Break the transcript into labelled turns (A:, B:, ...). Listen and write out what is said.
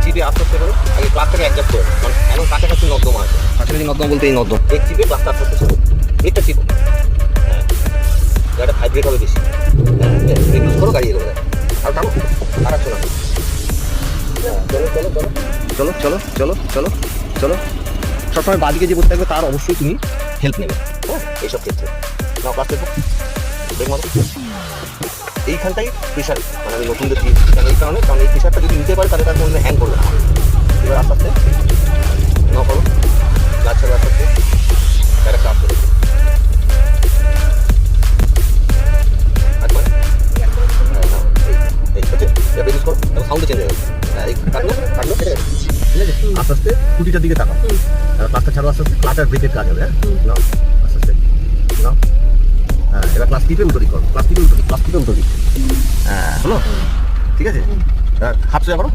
A: চিপে আস্তে আস্তে করো, আগে ক্লাসটাকে অ্যাডজাস্ট করো, কারণ এখন কাছাকাছি নর্দমা আছে, কাছাকাছি নর্দমা বলতে এই নর্দমা, ব্রেক চিপে ক্লাসটা আস্তে আস্তে ছেড়ো, ব্রেকটা চিপো, হ্যাঁ গাড়িটা ভাইব্রেট হবে বেশি, হ্যাঁ ব্রেক ইউজ করো, গাড়ি এগোবে, আর টানো, আর আসছো না, চলো চলো চলো চলো চলো চলো, সবসময় বাদিকে যে বসে থাকবে তার অবশ্যই তুমি হেল্প নেবে, হ্যাঁ এইসব ক্ষেত্রে। নাও ক্লাস দেখো, ব্রেক মারো, এইখানটাই প্রেশার, মানে আমি নতুনদের দিই কেন এই কারণে, কারণ এই প্রেশারটা যদি নিতে পারে তাহলে তার মধ্যে হ্যাং করবে না। এবার আস্তে আস্তে নাও করো, গাছ ছাড়ো আস্তে আস্তে, তার একটা আসতে দেখো, ইউজ করো, তারপর সাউন্ড চেঞ্জ হয়ে যাবে, হ্যাঁ এই কাটলো কাটলো, ঠিক আছে আস্তে আস্তে স্কুটিটার দিকে তাকাও, ক্লাসটা ছাড়ো আস্তে আস্তে, ক্লাস আর ব্রেকের কাজ হবে, হ্যাঁ নাও আস্তে আস্তে নাও, হ্যাঁ এবার ক্লাস টিপে উল্টো দিক করো, ক্লাস টিপে উল্টো দিক, ক্লাস টিপে উল্টো দিক, হ্যাঁ হলো ঠিক আছে, হাফ সোজা করো।